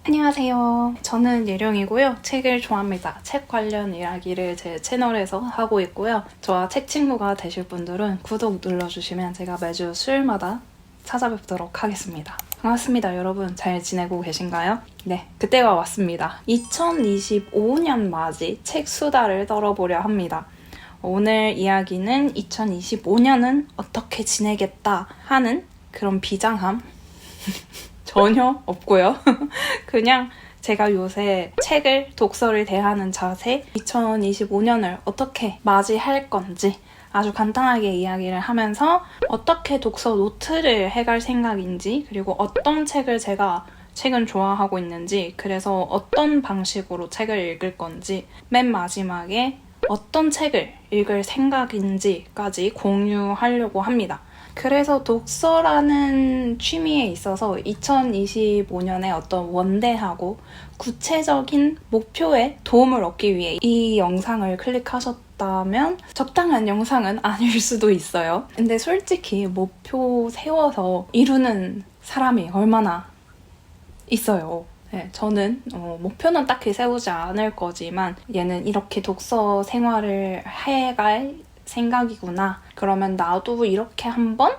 안녕하세요. 저는 예령이고요. 책을 좋아합니다. 책 관련 이야기를 제 채널에서 하고 있고요. 저와 책 친구가 되실 분들은 구독 눌러주시면 제가 매주 수요일마다 찾아뵙도록 하겠습니다. 반갑습니다, 여러분. 잘 지내고 계신가요? 네, 그때가 왔습니다. 2025년 맞이 책 수다를 떨어보려 합니다. 오늘 이야기는 2025년은 어떻게 지내겠다 하는 그런 비장함 전혀 없고요. 그냥 제가 요새 책을, 독서를 대하는 자세, 2025년을 어떻게 맞이할 건지 아주 간단하게 이야기를 하면서 어떻게 독서 노트를 해갈 생각인지, 그리고 어떤 책을 제가 최근 좋아하고 있는지, 그래서 어떤 방식으로 책을 읽을 건지, 맨 마지막에 어떤 책을 읽을 생각인지까지 공유하려고 합니다. 그래서 독서라는 취미에 있어서 2025년에 어떤 원대하고 구체적인 목표에 도움을 얻기 위해 이 영상을 클릭하셨다면 적당한 영상은 아닐 수도 있어요. 근데 솔직히 목표 세워서 이루는 사람이 얼마나 있어요. 네, 저는 목표는 딱히 세우지 않을 거지만 얘는 이렇게 독서 생활을 해갈 생각이구나. 그러면 나도 이렇게 한번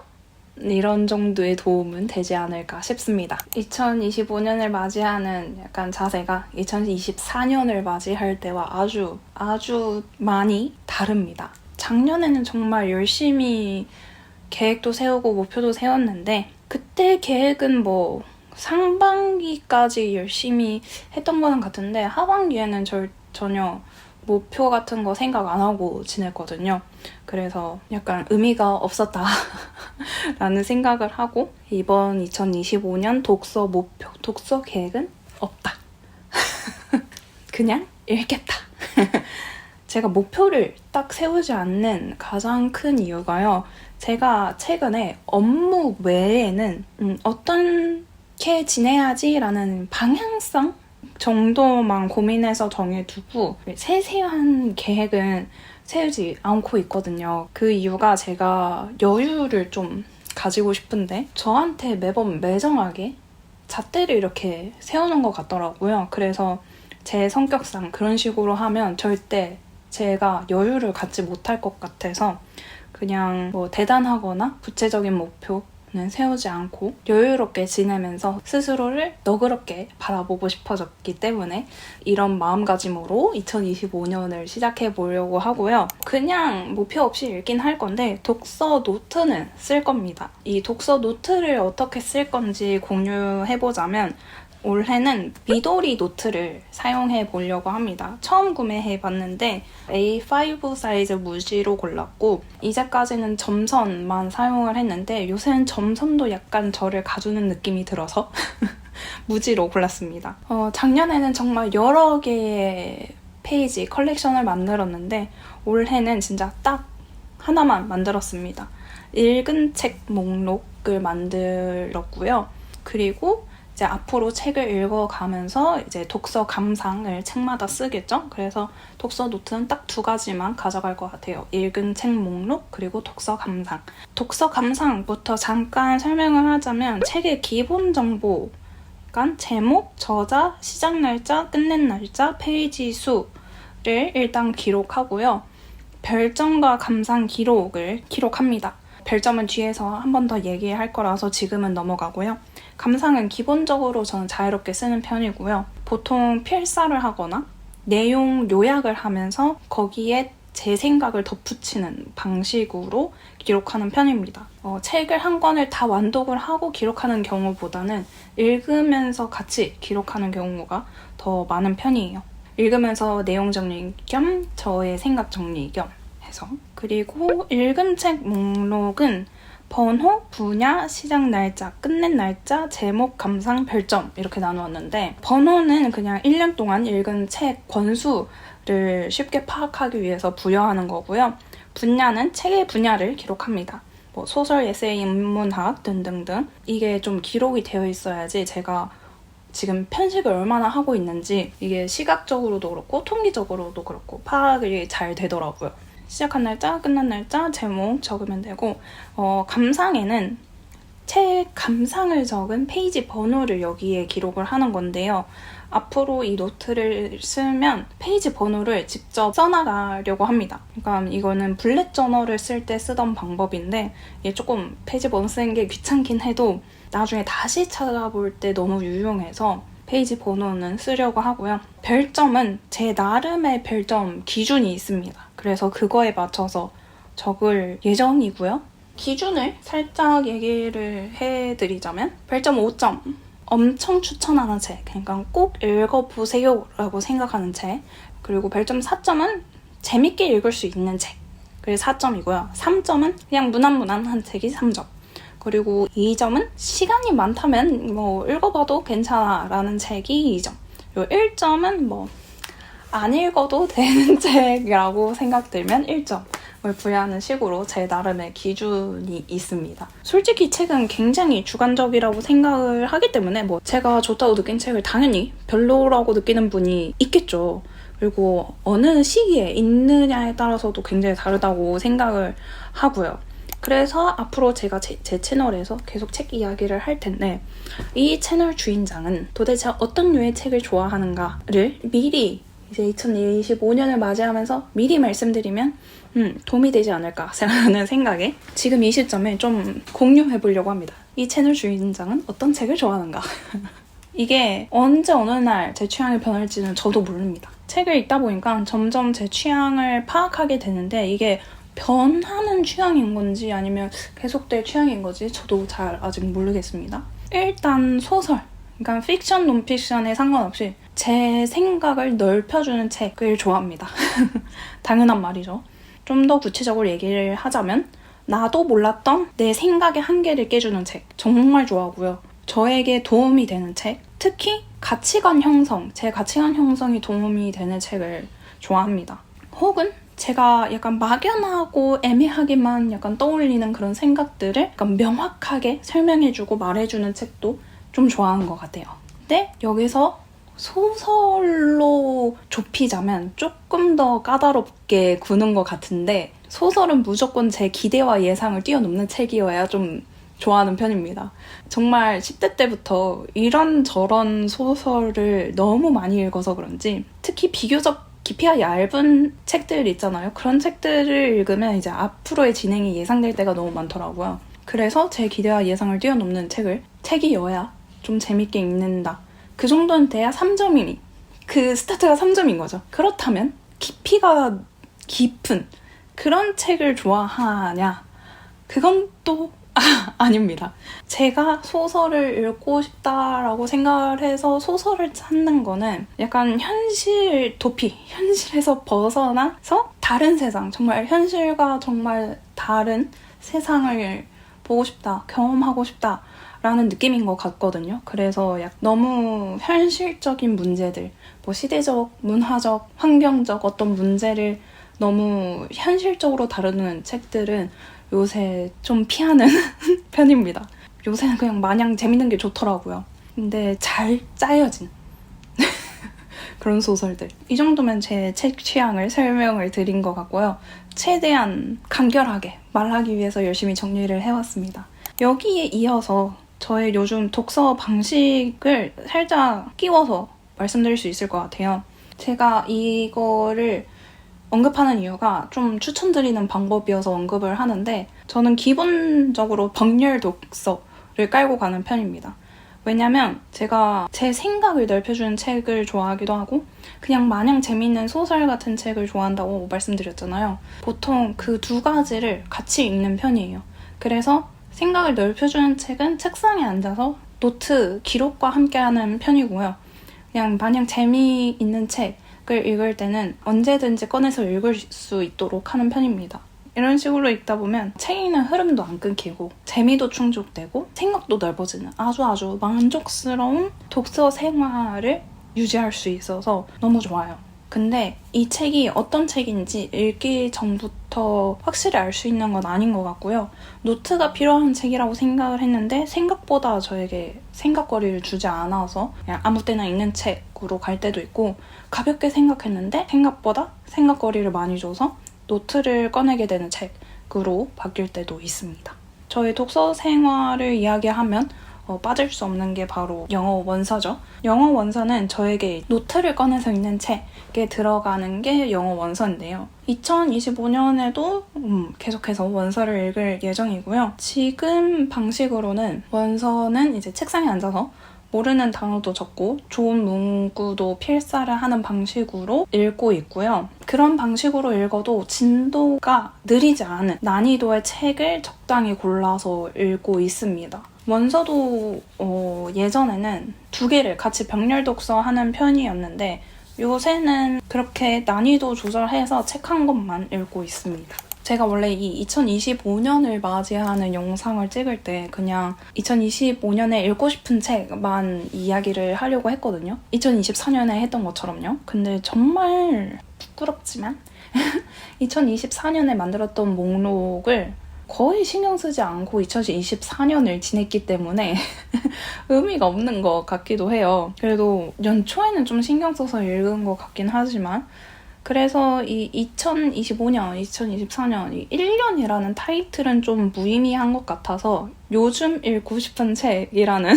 이런 정도의 도움은 되지 않을까 싶습니다. 2025년을 맞이하는 약간 자세가 2024년을 맞이할 때와 아주 많이 다릅니다. 작년에는 정말 열심히 계획도 세우고 목표도 세웠는데 그때 계획은 상반기까지 열심히 했던 거는 같은데 하반기에는 전혀 목표 같은 거 생각 안 하고 지냈거든요. 그래서 약간 의미가 없었다 라는 생각을 하고 이번 2025년 독서 목표, 독서 계획은 없다. 그냥 읽겠다. 제가 목표를 딱 세우지 않는 가장 큰 이유가요. 제가 최근에 업무 외에는 어떻게 지내야지 라는 방향성 정도만 고민해서 정해두고 세세한 계획은 세우지 않고 있거든요. 그 이유가 제가 여유를 좀 가지고 싶은데 저한테 매번 매정하게 잣대를 이렇게 세우는 것 같더라고요. 그래서 제 성격상 그런 식으로 하면 절대 제가 여유를 갖지 못할 것 같아서 그냥 대단하거나 구체적인 목표는 세우지 않고 여유롭게 지내면서 스스로를 너그럽게 바라보고 싶어졌기 때문에 이런 마음가짐으로 2025년을 시작해 보려고 하고요. 그냥 목표 없이 읽긴 할 건데 독서 노트는 쓸 겁니다. 이 독서 노트를 어떻게 쓸 건지 공유해보자면 올해는 미도리 노트를 사용해 보려고 합니다. 처음 구매해 봤는데 A5 사이즈 무지로 골랐고 이제까지는 점선만 사용을 했는데 요새는 점선도 약간 저를 가두는 느낌이 들어서 무지로 골랐습니다. 작년에는 정말 여러 개의 페이지 컬렉션을 만들었는데 올해는 진짜 딱 하나만 만들었습니다. 읽은 책 목록을 만들었고요. 그리고 이제 앞으로 책을 읽어가면서 이제 독서 감상을 책마다 쓰겠죠? 그래서 독서 노트는 딱 2가지만 가져갈 것 같아요. 읽은 책 목록 그리고 독서 감상. 독서 감상부터 잠깐 설명을 하자면 책의 기본 정보, 그러니까 제목, 저자, 시작 날짜, 끝낸 날짜, 페이지 수를 일단 기록하고요. 별점과 감상 기록을 기록합니다. 별점은 뒤에서 한 번 더 얘기할 거라서 지금은 넘어가고요. 감상은 기본적으로 저는 자유롭게 쓰는 편이고요. 보통 필사를 하거나 내용 요약을 하면서 거기에 제 생각을 덧붙이는 방식으로 기록하는 편입니다. 책을 한 권을 다 완독을 하고 기록하는 경우보다는 읽으면서 같이 기록하는 경우가 더 많은 편이에요. 읽으면서 내용 정리 겸 저의 생각 정리 겸 해서. 그리고 읽은 책 목록은 번호, 분야, 시작 날짜, 끝낸 날짜, 제목, 감상, 별점 이렇게 나누었는데 번호는 그냥 1년 동안 읽은 책 권수를 쉽게 파악하기 위해서 부여하는 거고요. 분야는 책의 분야를 기록합니다. 소설, 에세이, 인문학 등등등 이게 좀 기록이 되어 있어야지 제가 지금 편식을 얼마나 하고 있는지 이게 시각적으로도 그렇고 통계적으로도 그렇고 파악이 잘 되더라고요. 시작한 날짜, 끝난 날짜, 제목 적으면 되고 감상에는 책 감상을 적은 페이지 번호를 여기에 기록을 하는 건데요. 앞으로 이 노트를 쓰면 페이지 번호를 직접 써나가려고 합니다. 그러니까 이거는 블랙 저널을 쓸 때 쓰던 방법인데 얘 조금 페이지 번호 쓰는 게 귀찮긴 해도 나중에 다시 찾아볼 때 너무 유용해서 페이지 번호는 쓰려고 하고요. 별점은 제 나름의 별점 기준이 있습니다. 그래서 그거에 맞춰서 적을 예정이고요. 기준을 살짝 얘기를 해드리자면 별점 5점. 엄청 추천하는 책, 그러니까 꼭 읽어보세요 라고 생각하는 책. 그리고 별점 4점은 재밌게 읽을 수 있는 책, 그게 4점이고요. 3점은 그냥 무난무난한 책이 3점. 그리고 2점은 시간이 많다면 뭐 읽어봐도 괜찮아 라는 책이 2점. 그리고 1점은 안 읽어도 되는 책이라고 생각들면 1점을 부여하는 식으로 제 나름의 기준이 있습니다. 솔직히 책은 굉장히 주관적이라고 생각을 하기 때문에 제가 좋다고 느낀 책을 당연히 별로라고 느끼는 분이 있겠죠. 그리고 어느 시기에 있느냐에 따라서도 굉장히 다르다고 생각을 하고요. 그래서 앞으로 제가 제 채널에서 계속 책 이야기를 할 텐데 이 채널 주인장은 도대체 어떤 류의 책을 좋아하는가를 미리 이제 2025년을 맞이하면서 미리 말씀드리면 도움이 되지 않을까 라는 생각에 지금 이 시점에 좀 공유해 보려고 합니다. 이 채널 주인장은 어떤 책을 좋아하는가. 이게 언제 어느 날 제 취향이 변할지는 저도 모릅니다. 책을 읽다 보니까 점점 제 취향을 파악하게 되는데 이게 변하는 취향인 건지 아니면 계속될 취향인 건지 저도 잘 아직 모르겠습니다. 일단 소설, 그러니까 픽션, 논픽션에 상관없이 제 생각을 넓혀주는 책을 좋아합니다. 당연한 말이죠. 좀 더 구체적으로 얘기를 하자면 나도 몰랐던 내 생각의 한계를 깨주는 책 정말 좋아하고요. 저에게 도움이 되는 책, 특히 가치관 형성, 제 가치관 형성이 도움이 되는 책을 좋아합니다. 혹은 제가 약간 막연하고 애매하게만 약간 떠올리는 그런 생각들을 약간 명확하게 설명해주고 말해주는 책도 좀 좋아하는 것 같아요. 근데 여기서 소설로 좁히자면 조금 더 까다롭게 구는 것 같은데 소설은 무조건 제 기대와 예상을 뛰어넘는 책이어야 좀 좋아하는 편입니다. 정말 10대 때부터 이런저런 소설을 너무 많이 읽어서 그런지 특히 비교적 깊이가 얇은 책들 있잖아요. 그런 책들을 읽으면 이제 앞으로의 진행이 예상될 때가 너무 많더라고요. 그래서 제 기대와 예상을 뛰어넘는 책이어야 좀 재밌게 읽는다. 그 정도는 돼야 3점이니 그 스타트가 3점인 거죠. 그렇다면 깊이가 깊은 그런 책을 좋아하냐? 그건 또 아닙니다. 제가 소설을 읽고 싶다라고 생각을 해서 소설을 찾는 거는 약간 현실 도피, 현실에서 벗어나서 다른 세상, 정말 현실과 정말 다른 세상을 보고 싶다, 경험하고 싶다 라는 느낌인 것 같거든요. 그래서 너무 현실적인 문제들, 시대적, 문화적, 환경적 어떤 문제를 너무 현실적으로 다루는 책들은 요새 좀 피하는 편입니다. 요새는 그냥 마냥 재밌는 게 좋더라고요. 근데 잘 짜여진 그런 소설들. 이 정도면 제 책 취향을 설명을 드린 것 같고요. 최대한 간결하게 말하기 위해서 열심히 정리를 해왔습니다. 여기에 이어서 저의 요즘 독서 방식을 살짝 끼워서 말씀드릴 수 있을 것 같아요. 제가 이거를 언급하는 이유가 좀 추천드리는 방법이어서 언급을 하는데 저는 기본적으로 벽렬 독서를 깔고 가는 편입니다. 왜냐면 제가 제 생각을 넓혀주는 책을 좋아하기도 하고 그냥 마냥 재밌는 소설 같은 책을 좋아한다고 말씀드렸잖아요. 보통 그 두 가지를 같이 읽는 편이에요. 그래서 생각을 넓혀주는 책은 책상에 앉아서 노트, 기록과 함께하는 편이고요. 그냥 마냥 재미있는 책을 읽을 때는 언제든지 꺼내서 읽을 수 있도록 하는 편입니다. 이런 식으로 읽다 보면 책 읽는 흐름도 안 끊기고 재미도 충족되고 생각도 넓어지는 아주 만족스러운 독서 생활을 유지할 수 있어서 너무 좋아요. 근데 이 책이 어떤 책인지 읽기 전부터 확실히 알 수 있는 건 아닌 것 같고요. 노트가 필요한 책이라고 생각을 했는데 생각보다 저에게 생각거리를 주지 않아서 그냥 아무 때나 읽는 책으로 갈 때도 있고 가볍게 생각했는데 생각보다 생각거리를 많이 줘서 노트를 꺼내게 되는 책으로 바뀔 때도 있습니다. 저희 독서 생활을 이야기하면 빠질 수 없는 게 바로 영어 원서죠. 영어 원서는 저에게 노트를 꺼내서 읽는 책에 들어가는 게 영어 원서인데요. 2025년에도 계속해서 원서를 읽을 예정이고요. 지금 방식으로는 원서는 이제 책상에 앉아서 모르는 단어도 적고 좋은 문구도 필사를 하는 방식으로 읽고 있고요. 그런 방식으로 읽어도 진도가 느리지 않은 난이도의 책을 적당히 골라서 읽고 있습니다. 원서도 예전에는 2개를 같이 병렬 독서하는 편이었는데 요새는 그렇게 난이도 조절해서 책 한 권만 읽고 있습니다. 제가 원래 이 2025년을 맞이하는 영상을 찍을 때 그냥 2025년에 읽고 싶은 책만 이야기를 하려고 했거든요. 2024년에 했던 것처럼요. 근데 정말 부끄럽지만 2024년에 만들었던 목록을 거의 신경 쓰지 않고 2024년을 지냈기 때문에 의미가 없는 것 같기도 해요. 그래도 연초에는 좀 신경 써서 읽은 것 같긴 하지만 그래서 이 2025년, 2024년, 이 1년이라는 타이틀은 좀 무의미한 것 같아서 요즘 읽고 싶은 책이라는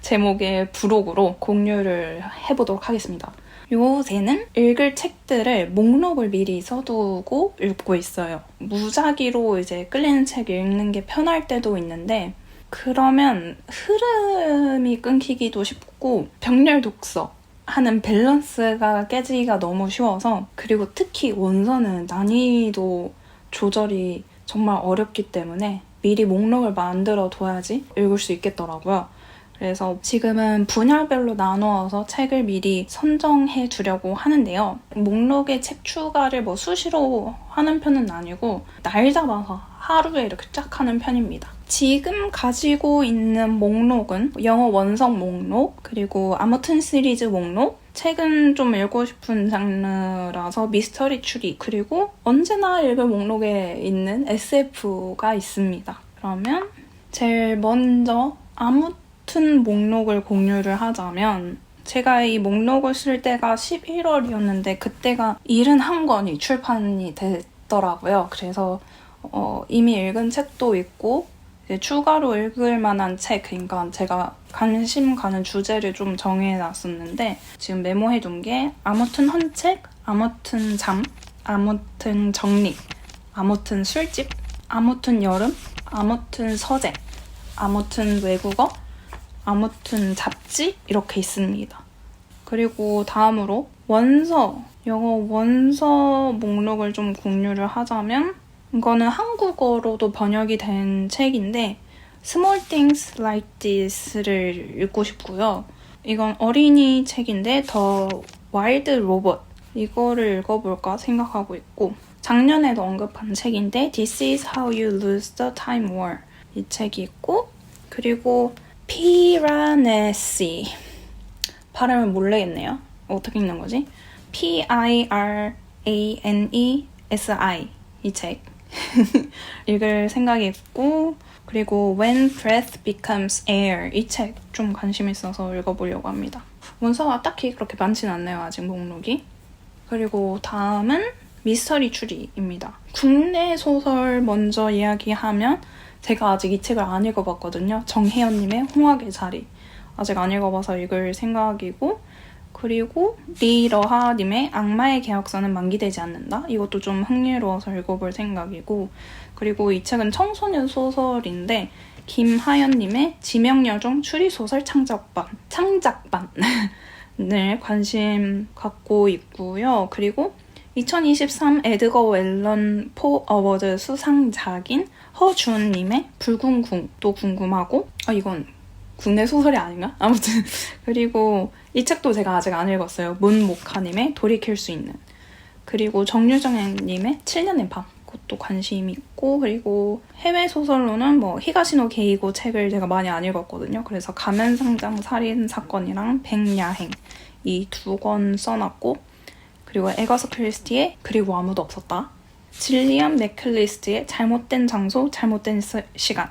제목의 부록으로 공유를 해보도록 하겠습니다. 요새는 읽을 책들을 목록을 미리 써두고 읽고 있어요. 무작위로 이제 끌리는 책 읽는 게 편할 때도 있는데 그러면 흐름이 끊기기도 쉽고 병렬 독서 하는 밸런스가 깨지기가 너무 쉬워서 그리고 특히 원서는 난이도 조절이 정말 어렵기 때문에 미리 목록을 만들어 둬야지 읽을 수 있겠더라고요. 그래서 지금은 분야별로 나누어서 책을 미리 선정해 두려고 하는데요. 목록에 책 추가를 뭐 수시로 하는 편은 아니고 날 잡아서 하루에 이렇게 쫙 하는 편입니다. 지금 가지고 있는 목록은 영어 원서 목록, 그리고 아무튼 시리즈 목록, 책은 좀 읽고 싶은 장르라서 미스터리 추리, 그리고 언제나 읽을 목록에 있는 SF가 있습니다. 그러면 제일 먼저 아무튼 목록을 공유를 하자면 제가 이 목록을 쓸 때가 11월이었는데 그때가 71권이 출판이 됐더라고요. 그래서 이미 읽은 책도 있고 이제 추가로 읽을 만한 책, 그러니까 제가 관심 가는 주제를 좀 정해놨었는데 지금 메모해둔 게 아무튼 헌책, 아무튼 잠, 아무튼 정리, 아무튼 술집, 아무튼 여름, 아무튼 서재, 아무튼 외국어, 아무튼 잡지 이렇게 있습니다. 그리고 다음으로 원서, 영어 원서 목록을 좀 공유를 하자면 이거는 한국어로도 번역이 된 책인데 Small Things Like This를 읽고 싶고요. 이건 어린이 책인데 The Wild Robot 이거를 읽어볼까 생각하고 있고 작년에도 언급한 책인데 This is How You Lose the Time War 이 책이 있고 그리고 피라네시 발음을 모르겠네요. 어떻게 읽는 거지? Piranesi 이 책 읽을 생각이 있고 그리고 When Breath Becomes Air 이 책 좀 관심 있어서 읽어보려고 합니다. 원서가 딱히 그렇게 많진 않네요. 아직 목록이. 그리고 다음은 미스터리 추리입니다. 국내 소설 먼저 이야기하면 제가 아직 이 책을 안 읽어봤거든요. 정혜연님의 홍학의 자리 아직 안 읽어봐서 읽을 생각이고 그리고 리러하님의 악마의 계약서는 만기되지 않는다. 이것도 좀 흥미로워서 읽어볼 생각이고 그리고 이 책은 청소년 소설인데 김하연님의 지명여종 추리소설 창작반을 관심 갖고 있고요. 그리고 2023 에드거 웰런 포 어워드 수상작인 허준님의 붉은 궁도 궁금하고 이건 국내 소설이 아닌가? 아무튼 그리고 이 책도 제가 아직 안 읽었어요. 문목하님의 돌이킬 수 있는 그리고 정유정님의 7년의 밤 그것도 관심 있고 그리고 해외 소설로는 뭐 히가시노 게이고 책을 제가 많이 안 읽었거든요. 그래서 가면상장 살인 사건이랑 백야행 이 2권 써놨고 그리고 에거서 크리스티의 그리고 아무도 없었다 질리안 맥클리스트의 잘못된 장소 잘못된 시간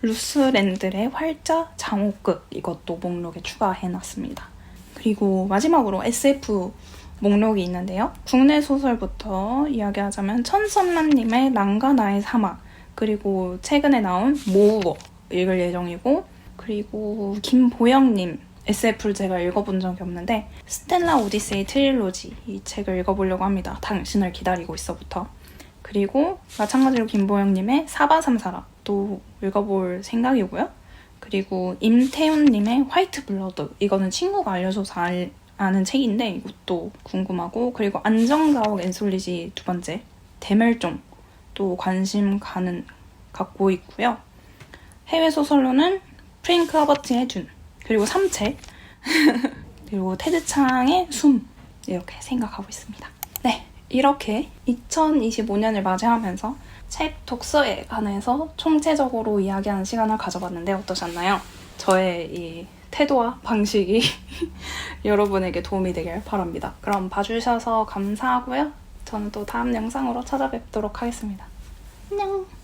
루스 랜들의 활자 장호극 이것도 목록에 추가해놨습니다. 그리고 마지막으로 SF 목록이 있는데요. 국내 소설부터 이야기하자면 천선란님의 랑가 나의 사막 그리고 최근에 나온 모으어 읽을 예정이고, 그리고 김보영님 SF를 제가 읽어본 적이 없는데 스텔라 오디세이 트릴로지 이 책을 읽어보려고 합니다. 당신을 기다리고 있어부터. 그리고 마찬가지로 김보영님의 사바삼사라도 읽어볼 생각이고요. 그리고 임태훈님의 화이트 블러드, 이거는 친구가 알려줘서 아는 책인데 이것도 궁금하고, 그리고 안정가옥 앤솔리지 두 번째 대멸종도 관심 갖고 있고요. 해외 소설로는 프랭크 허버트의 준, 그리고 삼체 그리고 테드 창의 숨, 이렇게 생각하고 있습니다. 네, 이렇게 2025년을 맞이하면서 책 독서에 관해서 총체적으로 이야기하는 시간을 가져봤는데 어떠셨나요? 저의 이 태도와 방식이 여러분에게 도움이 되길 바랍니다. 그럼 봐주셔서 감사하고요. 저는 또 다음 영상으로 찾아뵙도록 하겠습니다. 안녕!